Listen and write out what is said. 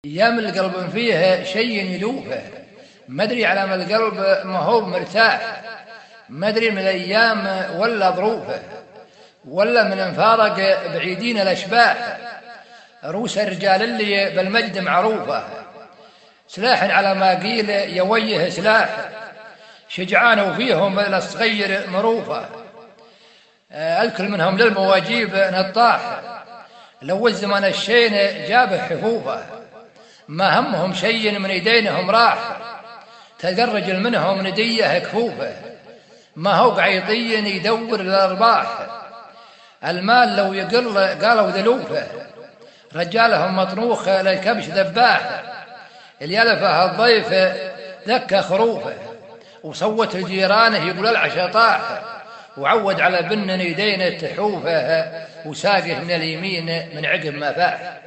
أيام القلب فيه شيء يلوفه، ما أدري على ما القلب ما هو مرتاح، ما أدري من الأيام ولا ظروفه، ولا من انفارق بعيدين الأشباح. روس الرجال اللي بالمجد معروفة، سلاح على ما قيل يويه سلاح، شجعان وفيهم للصغير مروفة. الكل منهم للمواجيب نطاح، لو الزمان الشين جابه حفوفه، ما همهم شيء من يدينهم راح، تلقى الرجل منهم نديه كفوفه، ما هو قعيطي يدور للأرباح. المال لو يقل قالوا ذلوفه، رجالهم مطروخ للكبش ذباح، اللي يلفه الضيف ذكى خروفه، وصوت الجيران يقول العشا طاح، وعود على بن يدين تحوفه، وساقه من اليمين من عقب ما فاح.